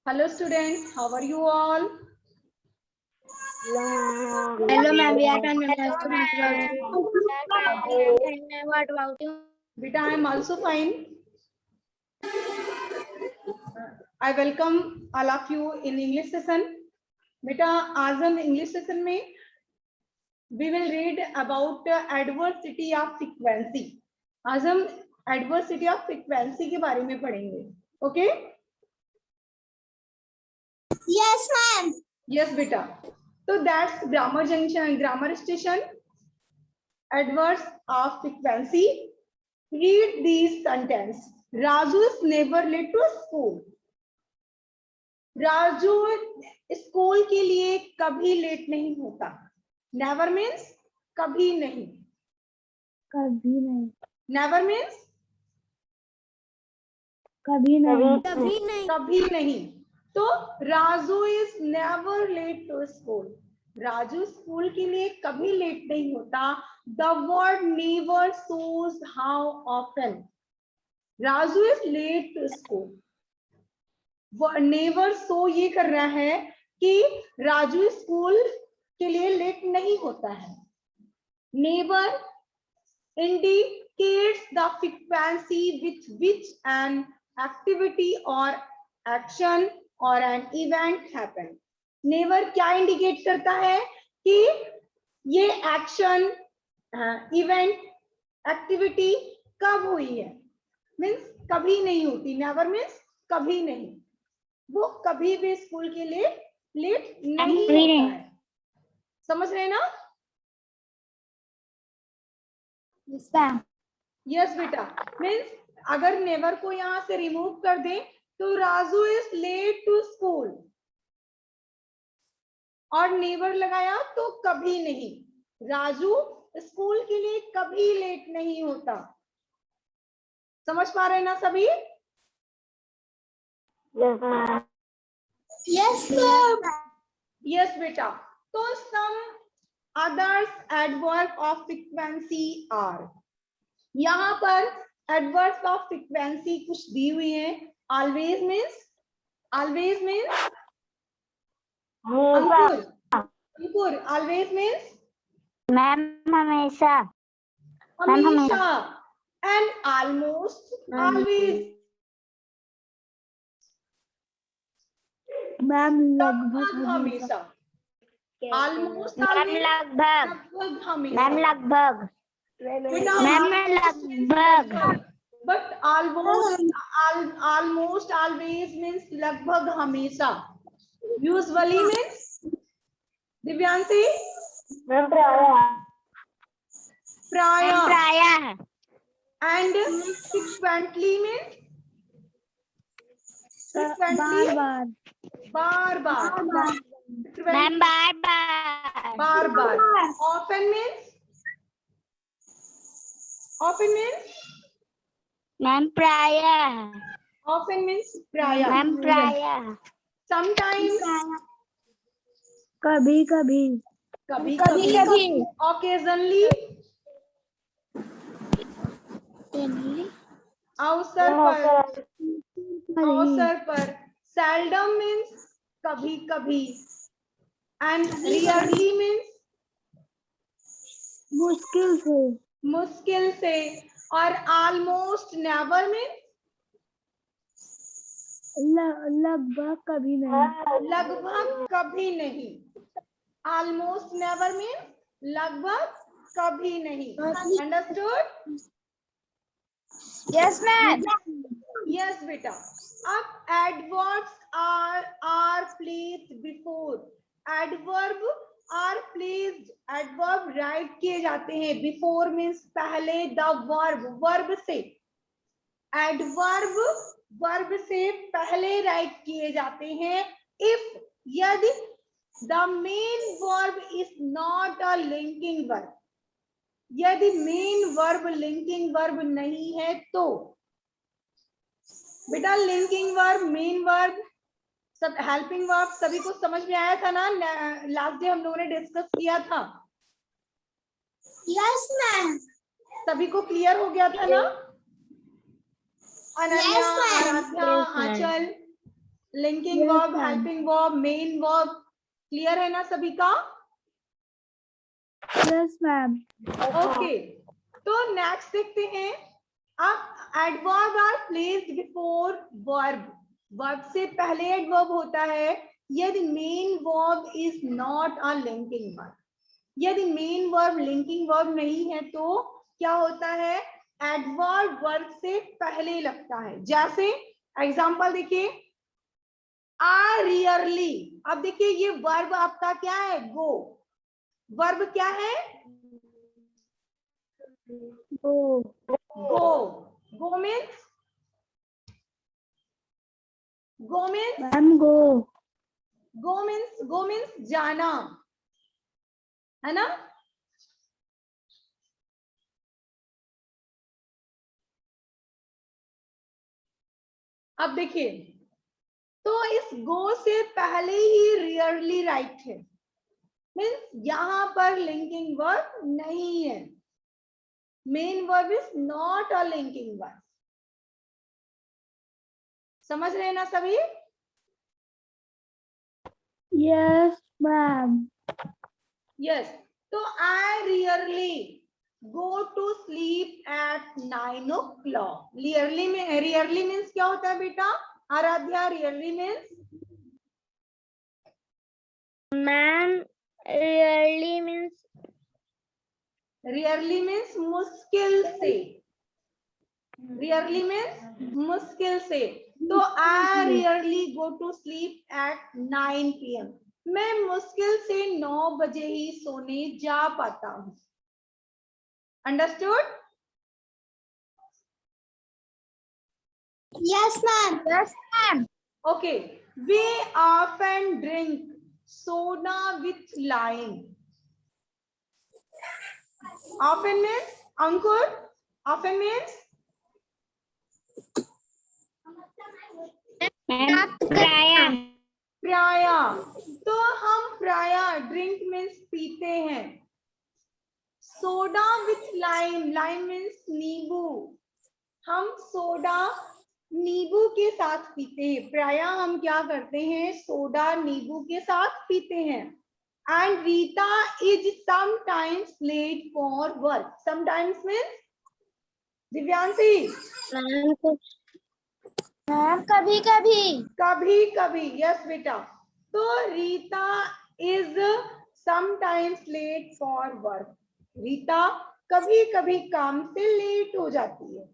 Hello students, how are you all? Hello ma'am, we are fine. What about you? Beta, I am also fine. I welcome all of you in English session. Beta, आज हम English session में we will read about adversity of frequency. आज हम adversity of frequency के बारे में पढ़ेंगे. Okay? Yes ma'am. Yes beta. So that's grammar junction, grammar station. Adverse of frequency. Read these sentence. Raju is never late to school. Raju school के लिए कभी late नहीं होता. नेवर मीन्स कभी नहीं. कभी नहीं. नेवर मीन्स कभी नहीं. कभी नहीं. कभी नहीं. तो Raju is never late to school. Raju school के लिए कभी लेट नहीं होता. The word never shows how often. Raju is late to school. Never so ये कर रहा है कि राजू स्कूल के लिए लेट नहीं होता है. Never indicates the frequency with which an activity or action or an event happen. Never क्या इंडिकेट करता है कि ये एक्शन, इवेंट, एक्टिविटी कब हुई है. मीन्स कभी नहीं होती. नेवर मीन्स कभी नहीं. वो कभी भी स्कूल के लिए लेट नहीं होता है. समझ रहे ना? यस बेटा. मीन्स अगर नेवर को यहाँ से रिमूव कर दें तो Raju is late to school, और नेवर लगाया तो कभी नहीं. राजू स्कूल के लिए कभी लेट नहीं होता. समझ पा रहे हैं ना सभी? Yes ma'am. यस बेटा. तो some others adverb of frequency are. यहाँ पर एडवर्ब ऑफ फ्रीक्वेंसी कुछ दी हुई है. Always means, always means Ankur, always means ma'am हमेशा. हमेशा. And almost always. मैम लगभग हमेशा. ऑलमोस्ट मैम लगभग. लगभग हमेशा. मैम लगभग. मैम लगभग. बट ऑलमोस्ट ऑलवेज मीन्स लगभग हमेशा. यूजुअली मीन्स दिव्यांशी प्रायः. And frequently means bar bar. Ma'am bar bar. Often means, often means ma'am प्रायः. ऑफन मीन्स प्रायः. मैम प्रायः. समटाइम्स कभी कभी. कभी कभी. ऑकेजनली अवसर पर, अवसर पर. सेल्डम मीन्स कभी कभी. एंड रियरली मीन्स मुश्किल से. मुश्किल से. और ऑलमोस्ट नेवर मीन्स लगभग कभी नहीं. लगभग कभी नहीं. ऑलमोस्ट नेवर मीन्स लगभग कभी नहीं. अंडरस्टूड? Yes ma'am. यस बेटा. अब adverbs are placed before. Adverb are placed, adverb write किए जाते हैं. बिफोर मीन्स पहले. द वर्ब, वर्ब से. एडवर्ब वर्ब से पहले राइट किए जाते हैं. इफ, यदि the main verb is not a linking verb. यदि मेन वर्ब लिंकिंग वर्ब नहीं है तो. बेटा लिंकिंग वर्ब, मेन वर्ब, सब हेल्पिंग वर्ब सभी को समझ में आया था ना? लास्ट डे हम लोगों ने डिस्कस किया था. Yes ma'am. सभी को क्लियर हो गया था ना? Ananya, Yes, ma'am. Aaradhya, Yes, ma'am. Aanchal, linking Yes, verb, ma'am. Helping verb, main verb, clear है ना सभी का? Yes, ma'am. ओके, तो नेक्स्ट देखते हैं। अब adverb are placed before verb, verb से पहले एडवर्ब होता है यदि main verb is not a linking verb. यदि मेन वर्ब लिंकिंग वर्ब नहीं है तो क्या होता है, एडवर्ब वर्ब से पहले लगता है। जैसे एग्जांपल देखिए, आर रियरली, अब देखिए ये वर्ब आपका क्या है, गो। वर्ब क्या है, Go. गो। गो मीन्स, गो मीन्स, Ma'am, go. गो मीन्स जाना, है ना। अब देखिए, तो इस गो से पहले ही रियरली राइट है, मीन्स यहां पर लिंकिंग वर्ब नहीं है। Main verb is not a linking verb. समझ रहे हैं ना सभी? Yes, ma'am. यस, तो I rarely go to sleep at 9 o'clock। Rarely means क्या होता है बेटा, Aaradhya? Rarely means, Ma'am, rarely means मुश्किल से। रियरली मीन्स मुश्किल से। तो I rarely go to sleep at 9 PM। मैं मुश्किल से 9 बजे ही सोने जा पाता हूँ। Understood? Yes, ma'am. Yes, ma'am. Okay, we often drink soda with lime. Often means, Ankur, often means Ma'am, प्रायः. प्राया। तो हम प्राया ड्रिंक मीन्स पीते हैं। Soda with lime, lime means नींबू। हम सोडा नींबू के साथ पीते हैं। प्राया हम क्या करते हैं, सोडा नींबू के साथ पीते हैं। And Rita is sometimes late for work. Sometimes means, Divyanshi, ma'am, कभी कभी. कभी कभी। यस बेटा, तो Rita is sometimes late for work. Rita कभी कभी काम से लेट हो जाती है।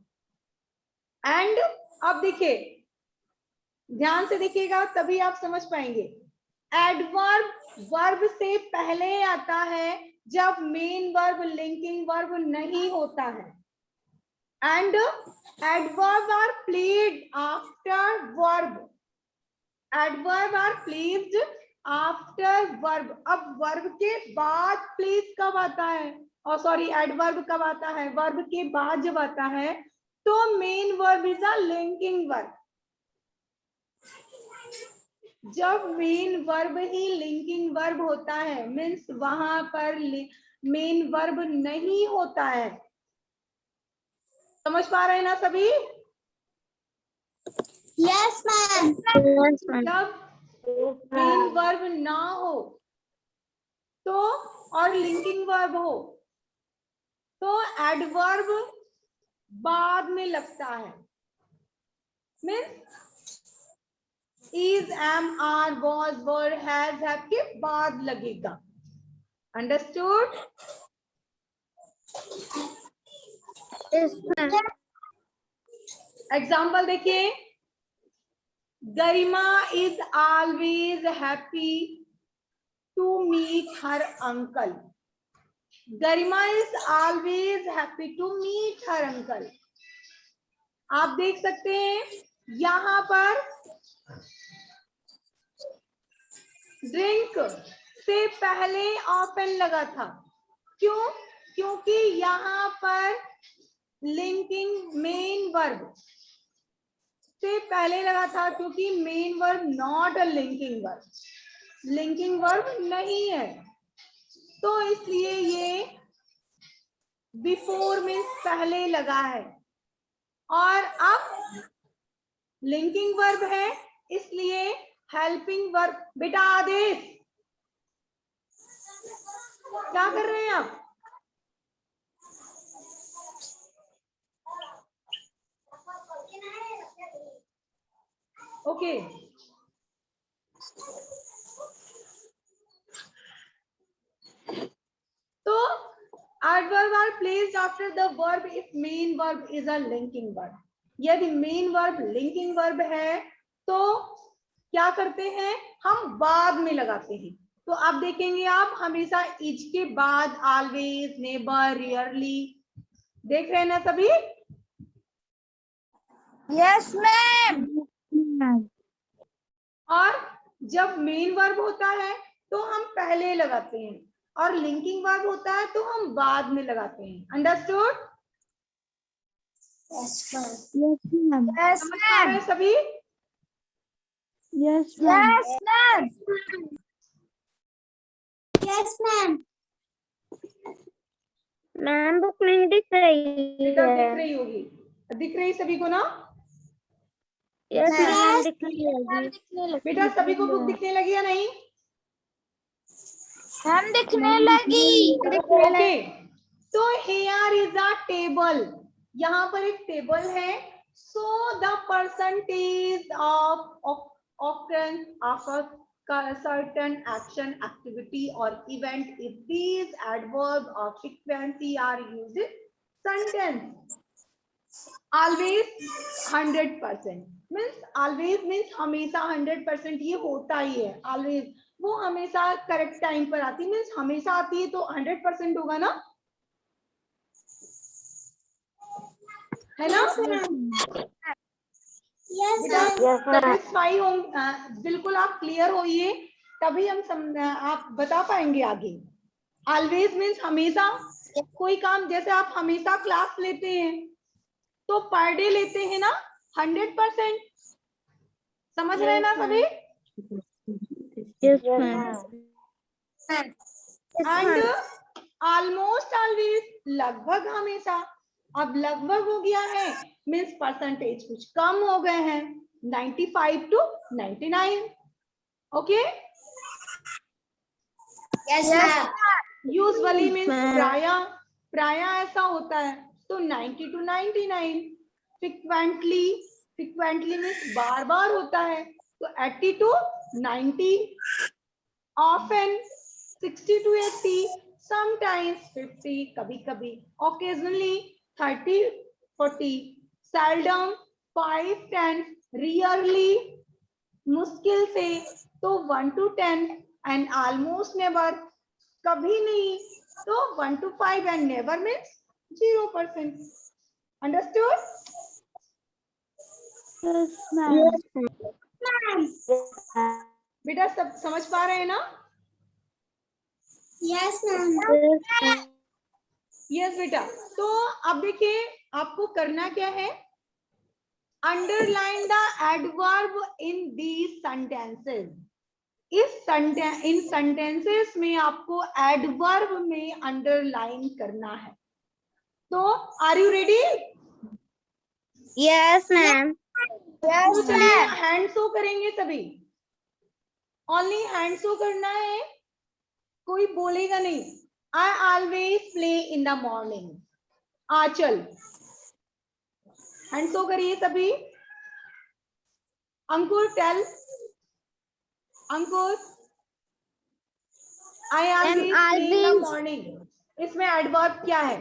एंड अब देखिए, ध्यान से देखिएगा तभी आप समझ पाएंगे। एडवर्ब वर्ब से पहले आता है जब मेन वर्ब लिंकिंग वर्ब नहीं होता है। And adverb are placed after verb. Adverb are placed after verb. अब वर्ब के बाद प्लेस कब आता है, और सॉरी एडवर्ब कब आता है, वर्ब के बाद जब आता है तो main verb is a linking verb. जब मेन वर्ब ही लिंकिंग वर्ब होता है मीन्स वहां पर मेन वर्ब नहीं होता है। समझ पा रहे हैं ना सभी? Yes ma'am. Yes ma'am. जब मेन वर्ब ना हो तो और लिंकिंग वर्ब हो तो एडवर्ब बाद में लगता है। Means is, am, are, was, were, has, have के बाद लगेगा। अंडरस्टूड? एग्जाम्पल देखिए, Garima is always happy to meet her uncle. Garima is always happy to meet her uncle. आप देख सकते हैं यहां पर ड्रिंक से पहले ऑफन लगा था। क्यों? क्योंकि यहाँ पर लिंकिंग मेन वर्ब से पहले लगा था, क्योंकि main verb not a linking verb, linking verb नहीं है, तो इसलिए ये बिफोर मीन्स पहले लगा है। और अब लिंकिंग वर्ब है इसलिए हेल्पिंग वर्ब। बेटा आदेश क्या कर रहे हैं आप? ओके तो adverb are placed after the verb if main verb is a linking verb. यदि मेन वर्ब लिंकिंग वर्ब है तो क्या करते हैं हम बाद में लगाते हैं। तो आप देखेंगे आप हमेशा इज के बाद ऑलवेज, नेवर, रियरली देख रहे हैं ना सभी? Yes ma'am. और जब मेन वर्ब होता है तो हम पहले लगाते हैं और लिंकिंग वर्ब होता है तो हम बाद में लगाते हैं। अंडरस्टूड? Yes ma'am. यस समझ आ रहे हैं सभी? Yes ma'am. Yes ma'am. Ma'am book नहीं दिख रही बेटा है। दिख रही होगी, दिख रही सभी को ना? यस मैम दिखने लगी। बेटा सभी को बुक दिखने लगी या नहीं? मैम दिखने लगी। ओके तो हियर इज अ टेबल, यहाँ पर एक टेबल है। So the percentage of occurrence of a certain action, activity or event if these adverb or frequency are used in sentence. Always 100% means always means हमेशा 100% ये होता ही है। always वो हमेशा करेक्ट टाइम पर आती है, मीन्स हमेशा आती है तो 100% होगा ना, है ना? सेटिस्फाई हो, बिल्कुल आप क्लियर होइए तभी हम आप बता पाएंगे आगे। ऑलवेज मीन्स हमेशा, कोई काम जैसे आप हमेशा क्लास लेते हैं तो पर डे लेते हैं ना 100%। समझ रहे हैं ना सभी? Yes ma'am. And almost always लगभग हमेशा। अब लगभग हो गया है मीन्स परसेंटेज कुछ कम हो गए हैं 95 to 99। Okay yes ma'am. Usually means प्राय ऐसा होता है तो 90 to 99। फ्रिक्वेंटली मीन्स बार बार होता है तो 80 to 90। ऑफन 60 to 80, sometimes 50, कभी कभी, occasionally 30 40, seldom 5 10, rarely मुश्किल से तो 1 to 10 and almost never कभी नहीं तो 1 to 5 and never means 0%। Understood? Yes ma'am. बेटा सब समझ पा रहे हैं ना? Yes ma'am. यस बेटा। तो अब देखिए आपको करना क्या है, underline the adverb in these sentences. इन सेंटेंसेस में आपको एडवर्ब में अंडरलाइन करना है। तो are you ready? Yes ma'am. तो चलिए हैंड शो करेंगे सभी, ओनली हैंड शो करना है, कोई बोलेगा नहीं। I always play in the morning. Aanchal hand show करिए सभी। Ankur tell, Ankur I always play in the morning, इसमें एडवर्ब क्या है?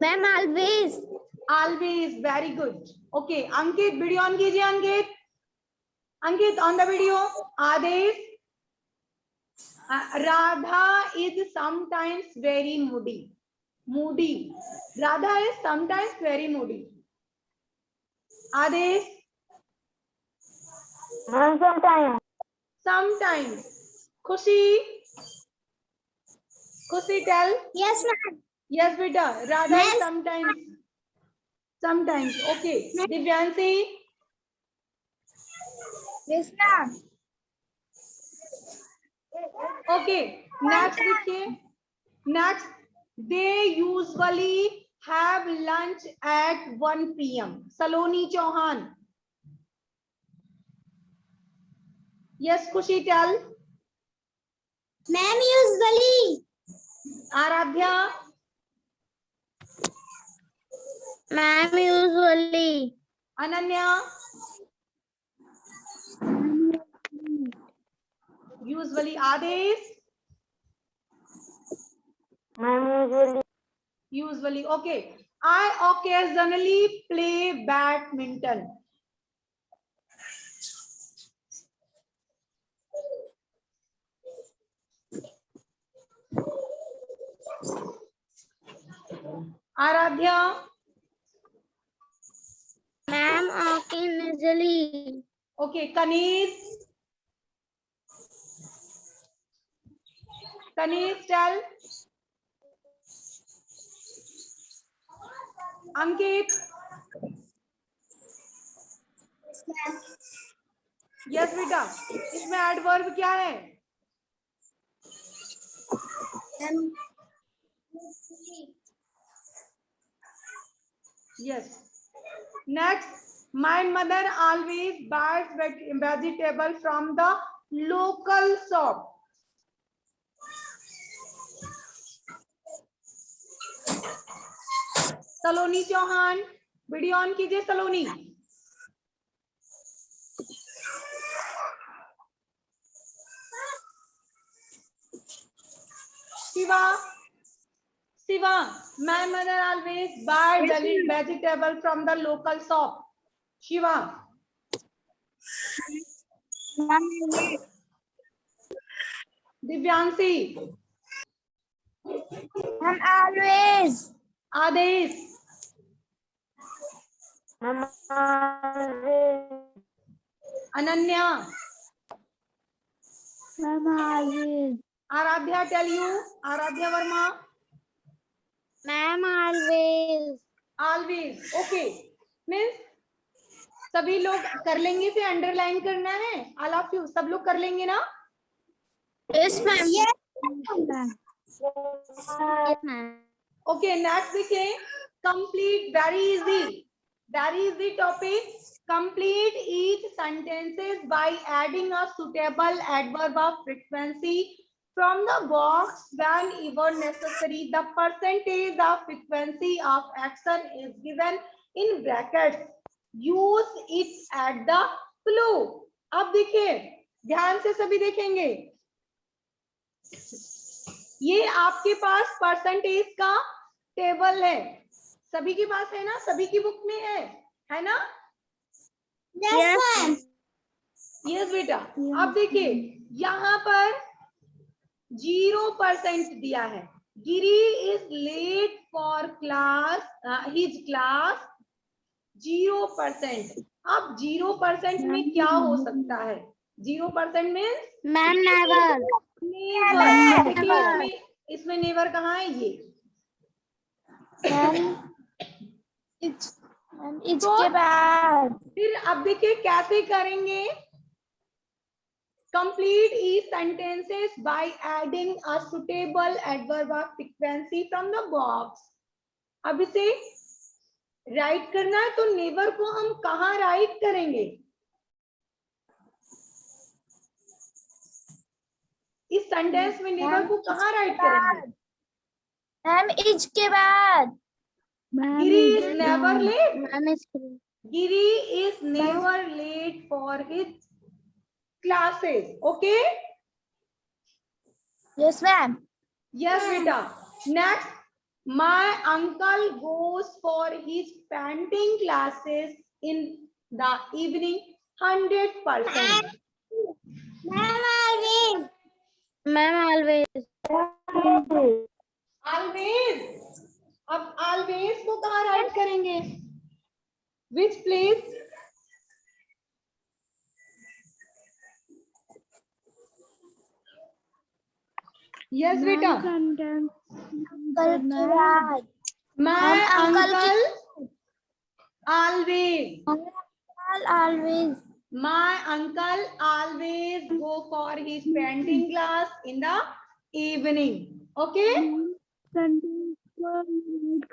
Ma'am always. Always, very good. Okay Ankit video on कीजिए। Ankit, Ankit on the video. Aadesh, Radha is sometimes very moody. Moody, Radha is sometimes very moody. Aadesh, sometimes. Khushi, Khushi tell. Yes ma'am. Yes बेटा, Radha is sometimes, sometimes. Okay Divyanshi. Yes ma'am. Okay next देखिए, next they usually have lunch at 1 PM. Saloni Chauhan. Yes, Khushi, tell. Ma'am, usually. Aradhya. Ma'am, usually. Ananya. Usually. Adesh. Ma'am, usually. Usually. Okay. I occasionally play badminton. Aradhya. Ma'am, occasionally. Okay. Kanis. Kanis, tell. Ankit. Yes बेटा, इसमें adverb क्या है? Yes. Next, my mother always buys vegetable from the local shop. Saloni Chauhan, video on कीजिए. Saloni. Siva, my mother always buy vegetable from the local shop. Shiva. Divyansi. Ma'am, always. Adesh. Ma'am, always. Ananya. Ma'am, always. Aradhya, tell you. Aradhya Verma. Ma'am, always. Always. Okay. Means सभी लोग कर लेंगे, इसे underline करना है. All of you, सब लोग कर लेंगे ना? Yes, ma'am. Yes, ma'am. Yes, ma'am. Okay, next देखिए. Complete, very easy. Very easy topic. Complete each sentences by adding a suitable adverb of frequency from the box whenever necessary. The percentage of frequency of action is given in brackets. Use it at the clue. अब देखिए, ध्यान से सभी देखेंगे. ये आपके पास percentage का table है. सभी के पास है ना? सभी की बुक में है ना? Yes, ma'am. यस बेटा. अब देखिए, यहाँ पर 0% दिया है. Giri is late for class, his class 0%. अब 0% में क्या हो सकता है? 0% मीन्स Ma'am, never. नेवर. देखिए, इसमें नेवर कहाँ है? ये इसके बाद फिर अब देखिए कैसे करेंगे. Complete each sentences by adding a suitable adverb of frequency from the box. अब इसे राइट करना है तो नेवर को हम कहाँ राइट करेंगे? इस सेंटेंस में नेवर को कहाँ राइट करेंगे? मैम इसके बाद. Giri is never late. Ma'am Giri is never late for his classes. Okay? Yes, ma'am. Yes, beta. Next, my uncle goes for his painting classes in the evening 100%. Ma'am, always. Ma'am, always. Always. अब always को कहाँ right करेंगे? Which place? Yes, beta. My uncle always. Always. My uncle always go for his painting class in the evening. Okay?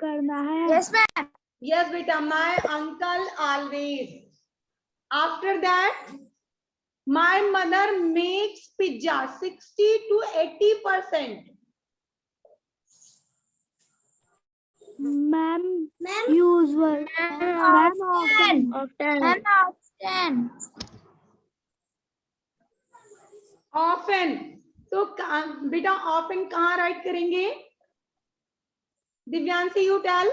करना है. Yes, ma'am. Yes, beta. My uncle always. After that, my mother makes pizza 60 to 80%. Ma'am, usual. Ma'am, often. Ma'am, often. Often. तो बेटा often कहाँ right करेंगे? Divyanshi, you tell.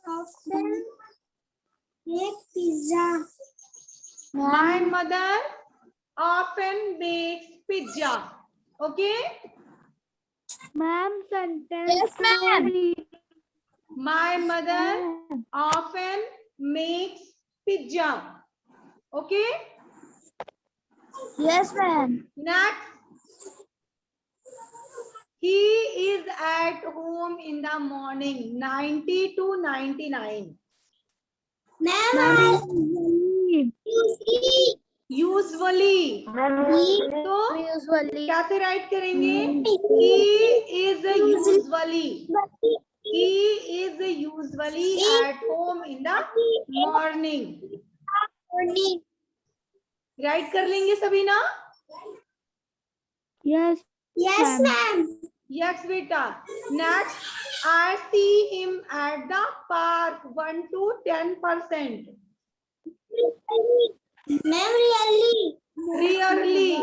Often make pizza. My mother often makes pizza. Okay? Ma'am, sentence. Yes, ma'am. My mother often makes pizza. Okay? Yes, ma'am. Next. He is at home in the morning 90 to 99. Ma'am, Usually. तो कैसे right करेंगे? He is usually. He is usually at home in the morning. Right कर लेंगे सभी ना? Yes. Yes, ma'am. Yes, beta. Next, I see him at the park 1 to 10%. Ma'am, really. Rarely.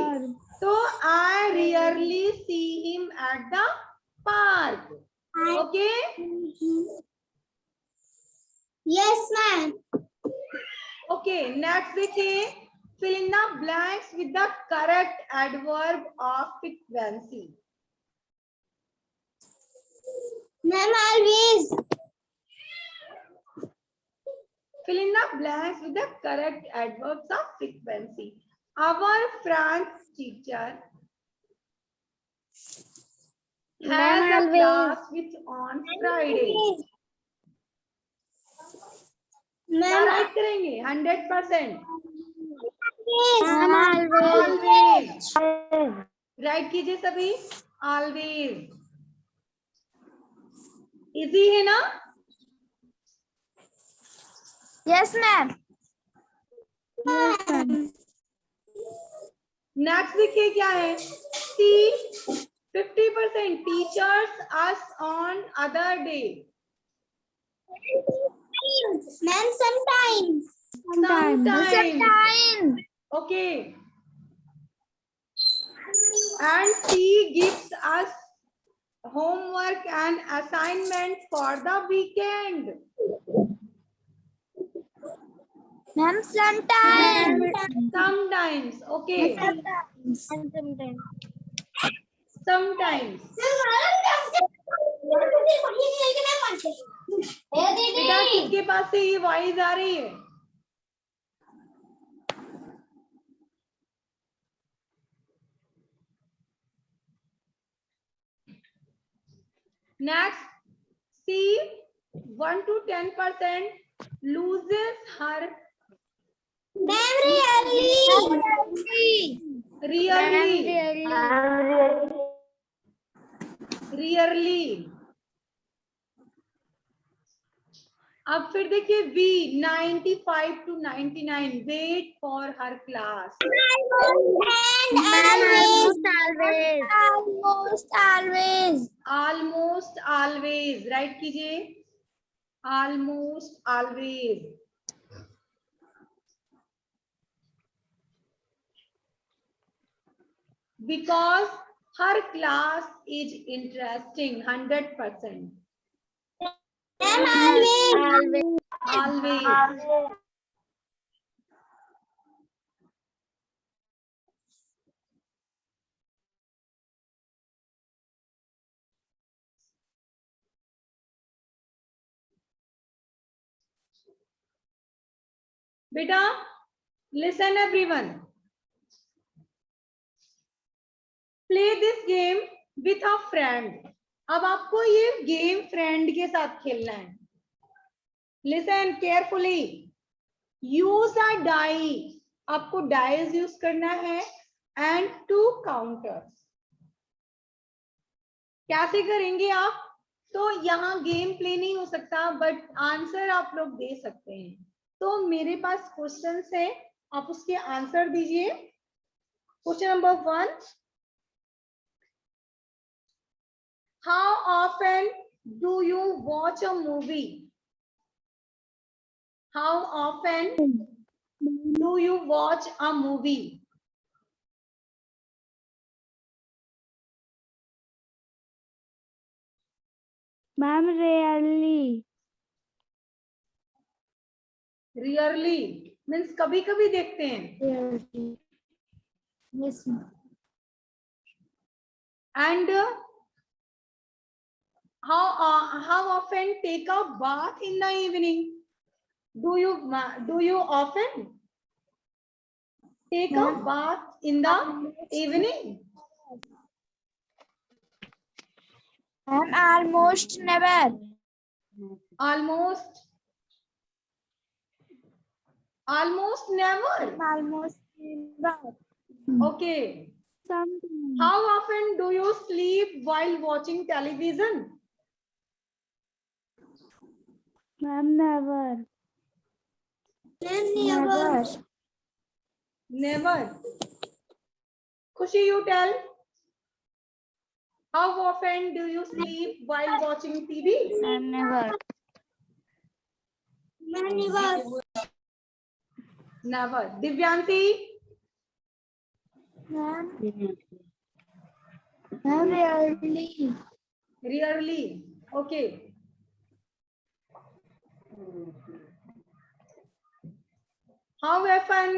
So I rarely see him at the park. Okay? Yes, ma'am. Okay, next देखिए. Fill in the blanks with the correct adverb of frequency. Ma'am, always. Fill in the blanks with the correct adverbs of frequency. Our French teacher has a class which on Friday. क्या right करेंगे? 100%. Always. Right कीजिए सभी. Always. Easy है ना? Yes, ma'am. Next देखिए क्या है? See, 50% teachers us on other day. Ma'am, sometimes. Sometimes. Okay. And she gives us homework and assignment for the weekend. Ma'am, sometimes. Sometimes. Okay. Sometimes. बेटा किसके पास से ये वॉइस आ रही है? Next, C 1 to 10% loses her. Rarely. अब फिर देखिए V 95 to 99 wait for her class. Almost always. Right कीजिए. Almost always. Because her class is interesting. 100%. Always. बेटा listen everyone. Play this game with a friend. अब आपको ये game friend के साथ खेलना है. Listen carefully. Use a die. आपको डाइज यूज करना है and 2 counters. कैसे करेंगे आप? तो यहाँ गेम प्ले नहीं हो सकता, बट आंसर आप लोग दे सकते हैं। तो मेरे पास क्वेश्चंस है, आप उसके आंसर दीजिए। Question number 1, how often do you watch a movie? How often do you watch a movie? Ma'am rarely. Rarely means कभी कभी देखते हैं। Yes and how often take a bath in the evening? Do you often take a bath in the evening? Ma'am almost never. Almost never. Almost never. Okay. Sometimes. How often do you sleep while watching television? Ma'am never. Never. Never. Khushi, you tell. How often do you sleep while watching TV? Ma'am never. Never. Never. Divyanti? Ma'am rarely. Rarely. Okay. How often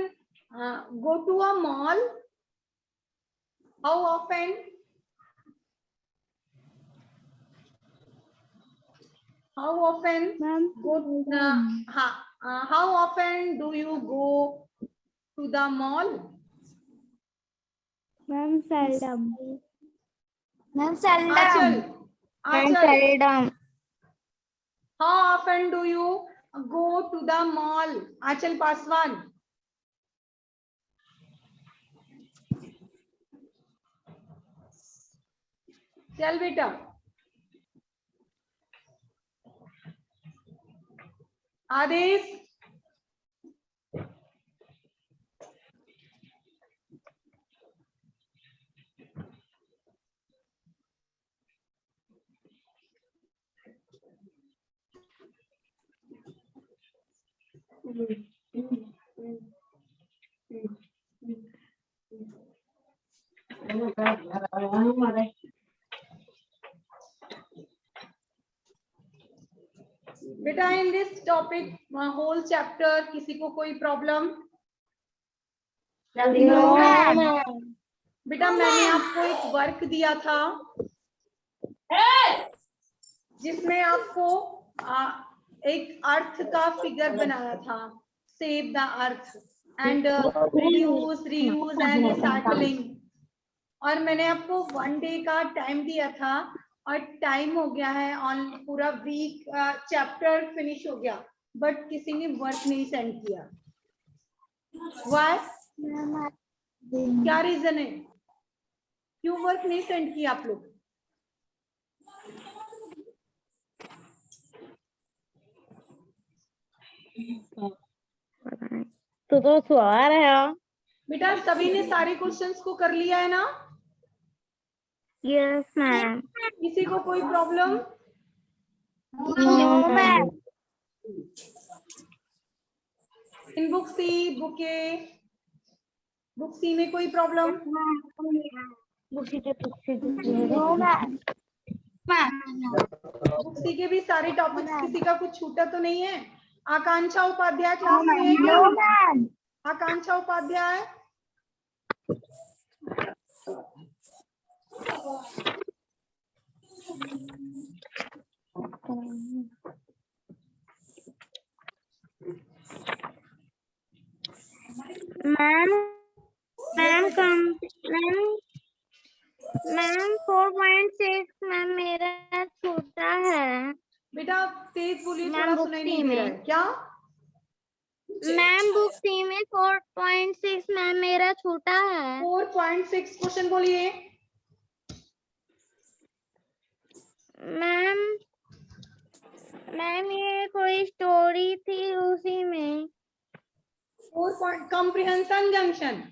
go to a mall? How often? How often ma'am go? How often do you go to the mall? Ma'am seldom. Ma'am Achal. Seldom. Ma'am Achal. Seldom. How often do you go to the mall? Achal Paswan. Tell beta. Adesh. बेटा in this topic whole chapter किसी को कोई problem? बेटा मैंने आपको एक work दिया था जिसमें आपको एक अर्थ का फिगर बनाना था, save the earth and reduce reuse and recycling. और मैंने आपको 1 डे का टाइम दिया था और टाइम हो गया है, ऑन पूरा वीक चैप्टर फिनिश हो गया, बट किसी ने वर्क नहीं सेंड किया। व्हाई? क्या रीजन है? क्यों वर्क नहीं सेंड किया आप लोग? तो सुआ रहे हो बेटा सभी ने सारे क्वेश्चंस को कर लिया है ना? Yes ma'am. किसी को कोई problem? No ma'am. In book C में कोई problem? No ma'am. Book C के भी सारे टॉपिक्स, किसी का कुछ छूटा तो नहीं है? आकांक्षा उपाध्याय क्लास में है क्या? No ma'am. Akanksha Upadhyay ma'am ma'am 4.6 ma'am मेरा छोटा है। बेटा तेज बोलिए, मैम थोड़ा बुक सुनाई सी नहीं दे रहा में। है क्या? मैम बुक सी में 4.6 मैम मेरा छोटा है। 4.6 क्वेश्चन बोलिए। मैम मैम ये कोई स्टोरी थी उसी में। 4 पॉइंट कॉम्प्रिहेंशन जंक्शन।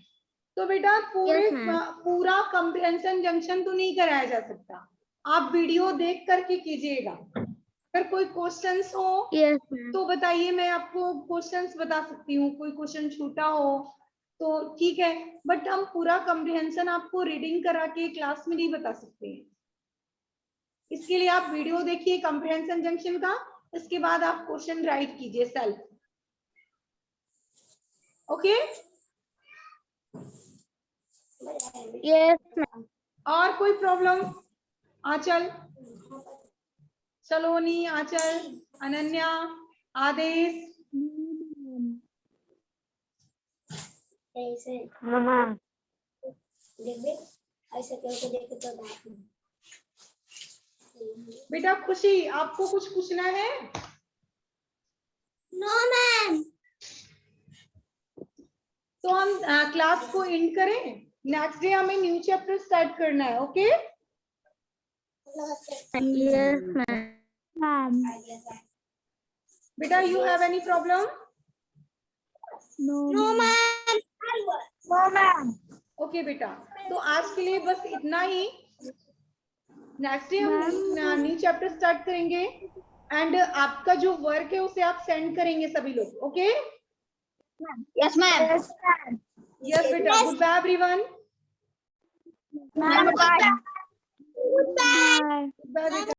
तो बेटा Yes, ma'am. पूरा कॉम्प्रिहेंशन जंक्शन तो नहीं कराया जा सकता, आप वीडियो देख करके कीजिएगा। अगर कोई क्वेश्चंस हो यस मैम। तो बताइए, मैं आपको क्वेश्चंस बता सकती हूँ, कोई क्वेश्चन छूटा हो तो ठीक है, बट हम पूरा कॉम्प्रिहेंशन आपको रीडिंग करा के क्लास में नहीं बता सकते हैं। इसके लिए आप वीडियो देखिए कॉम्प्रिहेंशन जंक्शन का, इसके बाद आप क्वेश्चन राइट कीजिए सेल्फ। Okay yes ma'am. और कोई प्रॉब्लम? आंचल, सलोनी, आंचल, अनन्या, आदेश, मैम बेटा खुशी, आपको कुछ पूछना है? No ma'am. तो हम क्लास को एंड करें, नेक्स्ट डे हमें न्यू चैप्टर स्टार्ट करना है। Okay yes ma'am. बेटा, you have any problem? No ma'am. No ma'am. Okay बेटा, तो आज के लिए बस इतना ही। नेक्स्ट डे हम न्यू चैप्टर स्टार्ट करेंगे एंड आपका जो वर्क है उसे आप सेंड करेंगे सभी लोग। Okay yes ma'am. यस बेटा, good bye everyone. Ma'am bye. Good bye बेटा।